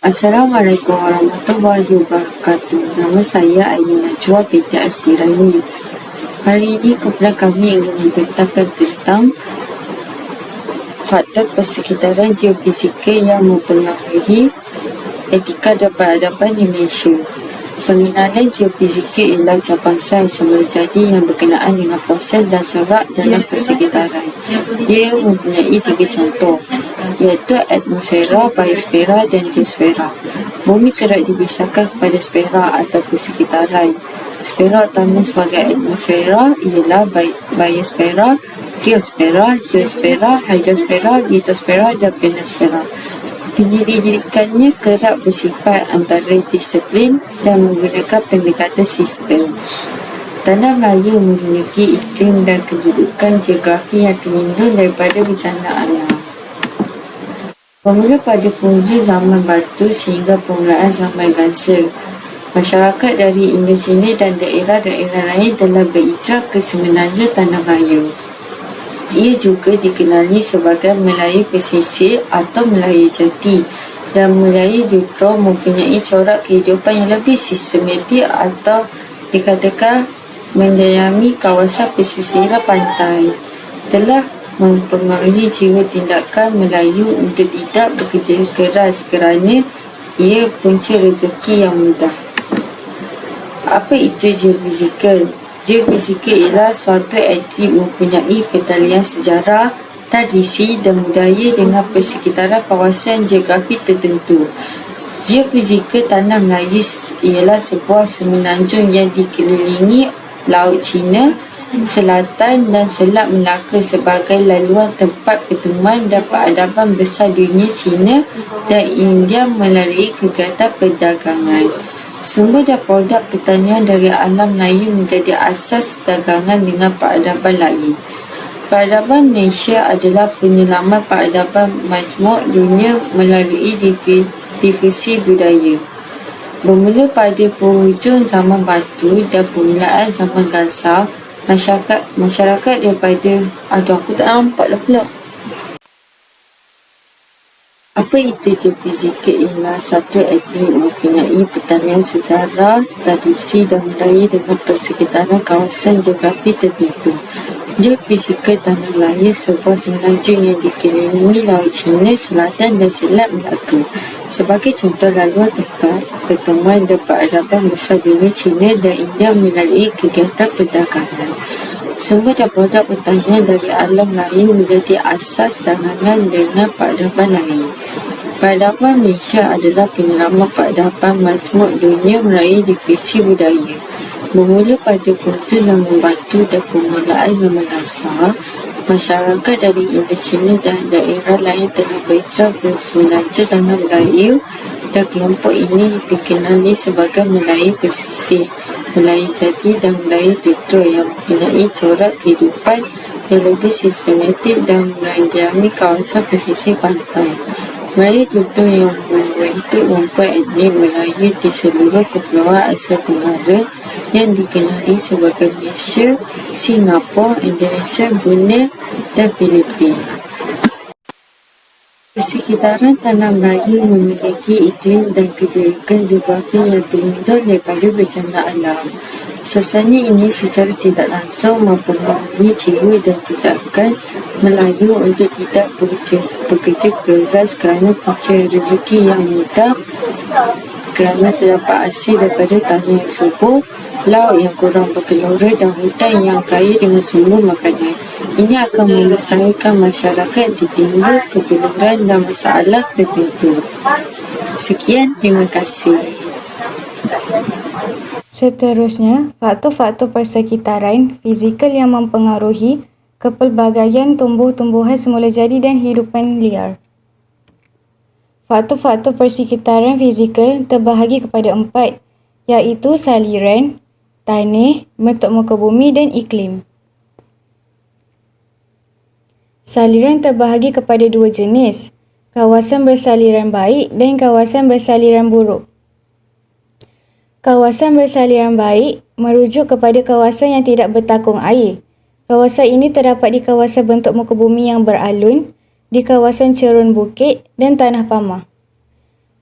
Assalamualaikum warahmatullahi wabarakatuh. Nama saya Aini Najwa binti Astiraini. Hari ini kumpulan kami ingin membentangkan tentang faktor persekitaran geofizikal yang mempengaruhi etika dan peradaban di Malaysia. Pengenalan geofizikal ialah cabang sains yang terjadi yang berkenaan dengan proses dan corak dalam persekitaran. Dia mempunyai 3 contoh, iaitu atmosfera, biosfera dan geosfera. Bumi kerap dibisarkan kepada sfera atau persekitaran. Sfera utama sebagai atmosfera ialah biosfera, geosfera, geosfera, hidrosfera, litosfera dan planosfera. Penyelidikannya kerap bersifat antara disiplin dan menggunakan pendekatan sistem. Tanah Melayu memiliki iklim dan kedudukan geografi yang terlindung daripada bencana alam. Bermula pada penghujung zaman batu sehingga permulaan zaman gansa, masyarakat dari Indochina dan daerah-daerah lain telah berhijrah ke semenanjung Tanah Melayu. Ia juga dikenali sebagai Melayu pesisir atau Melayu jati, dan Melayu Dutro mempunyai corak kehidupan yang lebih sistematik atau dikatakan mendiami kawasan pesisir pantai. Telah mempengaruhi jiwa tindakan Melayu untuk tidak bekerja keras kerana ia punca rezeki yang mudah. Apa itu geofizikal? Geofizikal ialah suatu entiti mempunyai pertalian sejarah, tradisi dan budaya dengan persekitaran kawasan geografi tertentu. Geofizikal Tanah Melayu ialah sebuah semenanjung yang dikelilingi Laut Cina Selatan dan Selat Melaka sebagai laluan tempat pertemuan dan peradaban besar dunia Cina dan India melalui kegiatan perdagangan. Sumber dan produk pertanian dari alam Melayu menjadi asas dagangan dengan peradaban lain. Peradaban Malaysia adalah penyelamat peradaban majmuk dunia melalui difusi budaya. Bermula pada penghujung zaman batu dan permulaan zaman gansa, masyarakat daripada aku tak nampak lah pula. Apa itu geofizikal? Ialah satu etnik mempunyai pertalian sejarah, tradisi dan budaya dengan persekitaran kawasan geografi tertentu. Geofizikal Tanah Melayu sebuah semenanjung yang dikelilingi Laut Cina Selatan dan Selat Melaka sebagai contoh laluan tempat pertemuan dan peradaban besar dunia Cina dan India melalui kegiatan perdagangan. Sumber dan produk pertanian dari alam lain menjadi asas dagangan dengan peradaban lain. Peradaban Malaysia adalah penyelamat peradaban majmuk dunia melalui difusi budaya. Bermula pada penghujung zaman batu dan permulaan zaman gansa, masyarakat dari Indochina dan daerah lain telah berhijrah ke semenanjung Tanah Melayu, dan kelompok ini dikenali sebagai Melayu pesisir, Melayu jati dan Melayu Dutro yang mempunyai corak kehidupan yang lebih sistematik dan mendiami kawasan pesisir pantai. Melayu Dutro yang membentuk rumpun etnik Melayu di seluruh kepulauan Asia Tenggara yang dikenali sebagai Malaysia, Singapura, Indonesia, Brunei dan Filipina. Persekitaran Tanah Melayu memiliki iklim dan kedudukan geografi yang terlindung daripada bencana alam. Suasana ini secara tidak langsung mempengaruhi jiwa dan tindakan Melayu untuk tidak bekerja keras kerana punca rezeki yang mudah, kerana terdapat hasil daripada tanah yang subur, laut yang kurang berkelora dan hutan yang kaya dengan sumber makanan. Ini akan melestarikan masyarakat ditimpa ketuluran dan masalah tertentu. Sekian, terima kasih. Seterusnya, faktor-faktor persekitaran fizikal yang mempengaruhi kepelbagaian tumbuh-tumbuhan semula jadi dan hidupan liar. Faktor-faktor persekitaran fizikal terbahagi kepada 4, iaitu saliran, tanah, bentuk muka bumi dan iklim. Saliran terbahagi kepada 2 jenis, kawasan bersaliran baik dan kawasan bersaliran buruk. Kawasan bersaliran baik merujuk kepada kawasan yang tidak bertakung air. Kawasan ini terdapat di kawasan bentuk muka bumi yang beralun, di kawasan cerun bukit dan tanah pamah.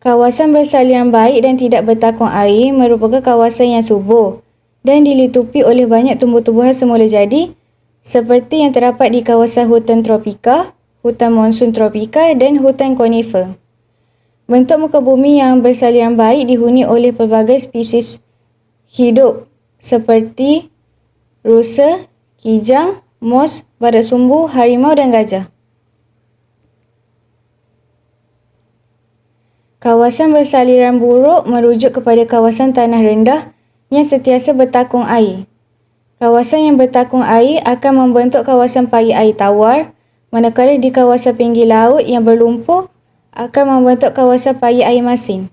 Kawasan bersaliran baik dan tidak bertakung air merupakan kawasan yang subur dan dilitupi oleh banyak tumbuh-tumbuhan semula jadi seperti yang terdapat di kawasan hutan tropika, hutan monsun tropika dan hutan konifer. Bentuk muka bumi yang bersaliran baik dihuni oleh pelbagai spesies hidup seperti rusa, kijang, mos, badak sumbu, harimau dan gajah. Kawasan bersaliran buruk merujuk kepada kawasan tanah rendah yang sentiasa bertakung air. Kawasan yang bertakung air akan membentuk kawasan pagi air tawar, manakala di kawasan pinggir laut yang berlumpur akan membentuk kawasan pagi air masin.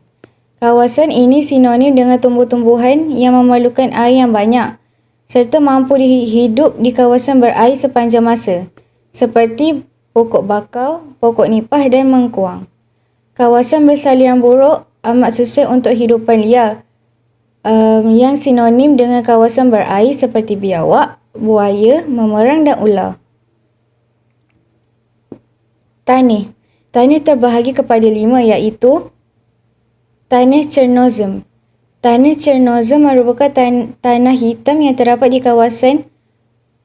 Kawasan ini sinonim dengan tumbuh-tumbuhan yang memerlukan air yang banyak serta mampu hidup di kawasan berair sepanjang masa, seperti pokok bakau, pokok nipah dan mengkuang. Kawasan bersaliran buruk amat sesuai untuk hidupan liar yang sinonim dengan kawasan berair seperti biawak, buaya, memerang dan ular. Tanah. Tanah terbahagi kepada 5 iaitu tanah Chernozem. Tanah Chernozem merupakan tanah hitam yang terdapat di kawasan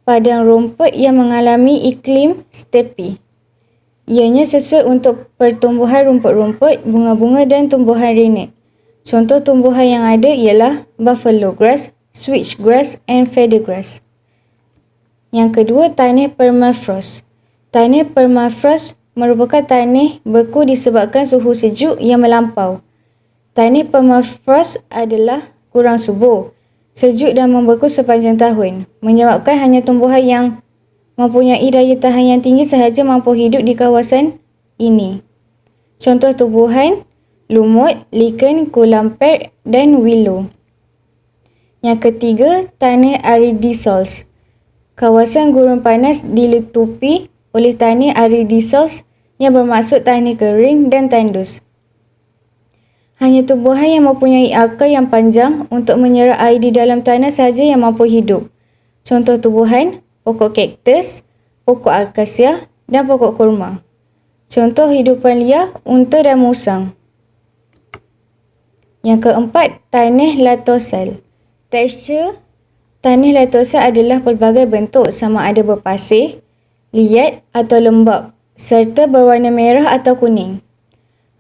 padang rumput yang mengalami iklim stepi. Ianya sesuai untuk pertumbuhan rumput-rumput, bunga-bunga dan tumbuhan renek. Contoh tumbuhan yang ada ialah buffalo grass, switchgrass and feathergrass. Yang kedua, tanah permafrost. Tanah permafrost merupakan tanah beku disebabkan suhu sejuk yang melampau. Tanah permafrost adalah kurang subur, sejuk dan membeku sepanjang tahun, menyebabkan hanya tumbuhan yang mempunyai daya tahan yang tinggi sahaja mampu hidup di kawasan ini. Contoh tumbuhan lumut, lichen, kolamper dan willow. Yang ketiga, tanah aridisols. Kawasan gurun panas dilitupi oleh tanah aridisols yang bermaksud tanah kering dan tandus. Hanya tumbuhan yang mempunyai akar yang panjang untuk menyerap air di dalam tanah sahaja yang mampu hidup. Contoh tumbuhan pokok kaktus, pokok akasia dan pokok kurma. Contoh hidupan liar, unta dan musang. Yang keempat, tanah latosal. Tekstur tanah latosal adalah pelbagai bentuk sama ada berpasir, liat atau lembap serta berwarna merah atau kuning.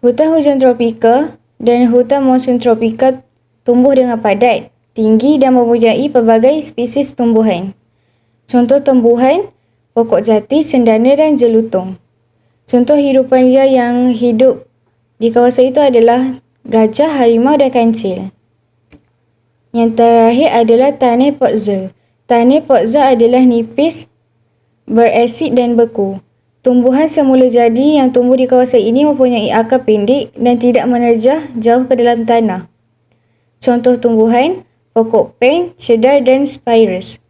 Hutan hujan tropika dan hutan monsun tropika tumbuh dengan padat, tinggi dan mempunyai pelbagai spesies tumbuhan. Contoh tumbuhan, pokok jati, cendana dan jelutong. Contoh hidupan liar yang hidup di kawasan itu adalah gajah, harimau dan kancil. Yang terakhir adalah tanah podzol. Tanah podzol adalah nipis, berasid dan beku. Tumbuhan semula jadi yang tumbuh di kawasan ini mempunyai akar pendek dan tidak menerjah jauh ke dalam tanah. Contoh tumbuhan, pokok peng, cedar dan spirus.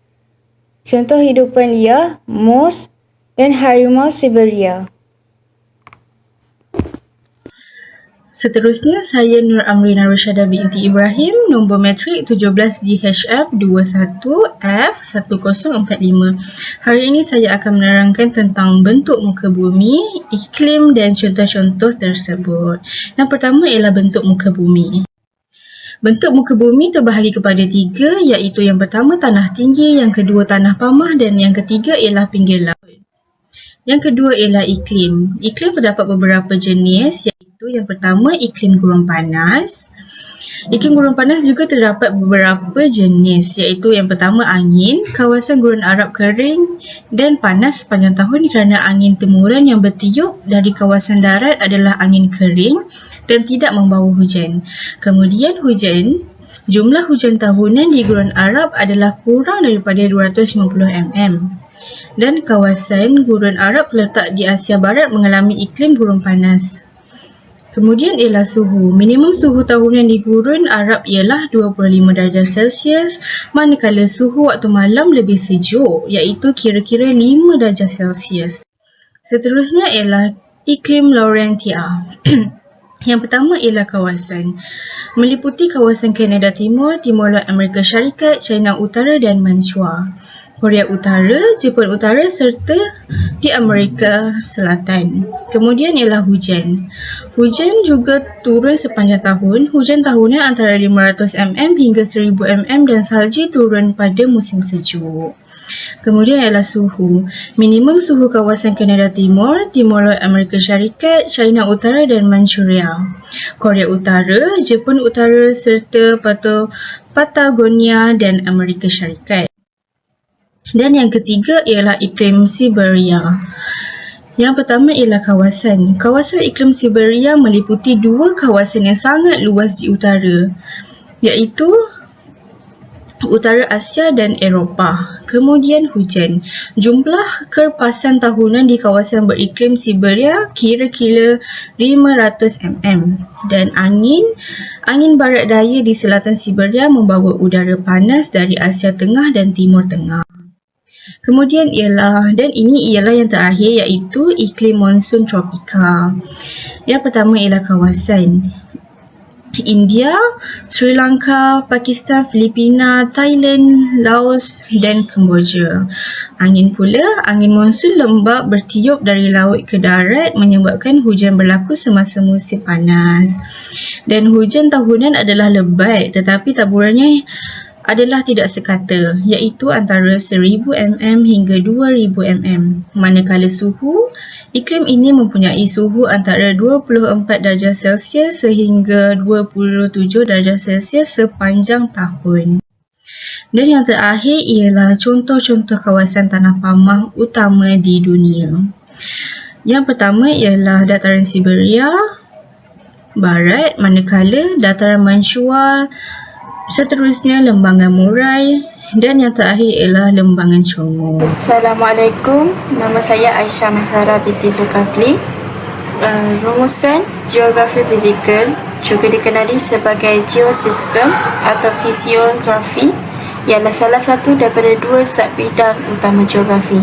Contoh hidupan liar, moose dan harimau Siberia. Seterusnya, saya Nur Amrina Rusyada binti Ibrahim, nombor matrik 17DHF21F1045. Hari ini saya akan menerangkan tentang bentuk muka bumi, iklim dan contoh-contoh tersebut. Yang pertama ialah bentuk muka bumi. Bentuk muka bumi terbahagi kepada 3, iaitu yang pertama tanah tinggi, yang kedua tanah pamah dan yang ketiga ialah pinggir laut. Yang kedua ialah iklim. Iklim terdapat beberapa jenis, iaitu yang pertama iklim gurun panas. Iklim gurun panas juga terdapat beberapa jenis, iaitu yang pertama angin. Kawasan gurun Arab kering dan panas sepanjang tahun kerana angin temuran yang bertiup dari kawasan darat adalah angin kering dan tidak membawa hujan. Kemudian hujan, jumlah hujan tahunan di gurun Arab adalah kurang daripada 250 mm. Dan kawasan gurun Arab terletak di Asia Barat mengalami iklim gurun panas. Kemudian ialah suhu. Minimum suhu tahunan di gurun Arab ialah 25 darjah Celsius, manakala suhu waktu malam lebih sejuk, iaitu kira-kira 5 darjah Celsius. Seterusnya ialah iklim Laurentia. Yang pertama ialah kawasan. Meliputi kawasan Kanada Timur, Timur Laut Amerika Syarikat, China Utara dan Manchua. Korea Utara, Jepun Utara serta di Amerika Selatan. Kemudian ialah hujan. Hujan juga turun sepanjang tahun. Hujan tahunan antara 500 mm hingga 1000 mm dan salji turun pada musim sejuk. Kemudian ialah suhu. Minimum suhu kawasan Kanada Timur, Timur Laut Amerika Syarikat, China Utara dan Manchuria. Korea Utara, Jepun Utara serta Patagonia dan Amerika Syarikat. Dan yang ketiga ialah iklim Siberia. Yang pertama ialah kawasan. Kawasan iklim Siberia meliputi dua kawasan yang sangat luas di utara, iaitu Utara Asia dan Eropah. Kemudian hujan. Jumlah kerpasan tahunan di kawasan beriklim Siberia kira-kira 500 mm. Dan angin barat daya di selatan Siberia membawa udara panas dari Asia Tengah dan Timur Tengah. Kemudian ini ialah yang terakhir, iaitu iklim monsun tropika. Yang pertama ialah kawasan India, Sri Lanka, Pakistan, Filipina, Thailand, Laos dan Kemboja. Angin monsun lembap bertiup dari laut ke darat menyebabkan hujan berlaku semasa musim panas. Dan hujan tahunan adalah lebat, tetapi taburannya adalah tidak sekata, iaitu antara 1000 mm hingga 2000 mm. Manakala suhu, iklim ini mempunyai suhu antara 24 darjah Celsius sehingga 27 darjah Celsius sepanjang tahun. Dan yang terakhir ialah contoh-contoh kawasan tanah pamah utama di dunia. Yang pertama ialah dataran Siberia Barat, manakala dataran Manchuria, seterusnya lembangan Murai dan yang terakhir ialah lembangan Congo. Assalamualaikum, nama saya Aisyah Masara binti Zulkafli. Rumusan geografi fizikal juga dikenali sebagai geosistem atau fisiografi ialah salah satu daripada dua sub-bidang utama geografi.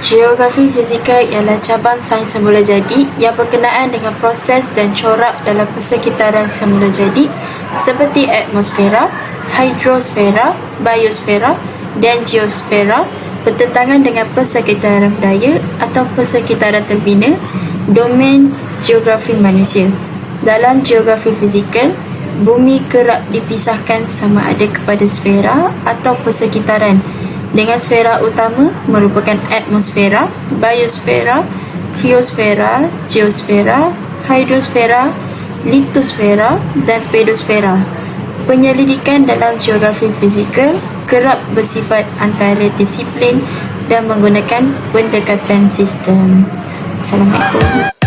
Geografi fizikal ialah cabang sains semula jadi yang berkenaan dengan proses dan corak dalam persekitaran semula jadi seperti atmosfera, hidrosfera, biosfera dan geosfera, bertentangan dengan persekitaran budaya atau persekitaran terbina, domain geografi manusia. Dalam geografi fizikal, bumi kerap dipisahkan sama ada kepada sfera atau persekitaran, dengan sfera utama merupakan atmosfera, biosfera, kriosfera, geosfera, hidrosfera, litosfera dan pedosfera. Penyelidikan dalam geografi fizikal kerap bersifat antara disiplin dan menggunakan pendekatan sistem. Assalamualaikum.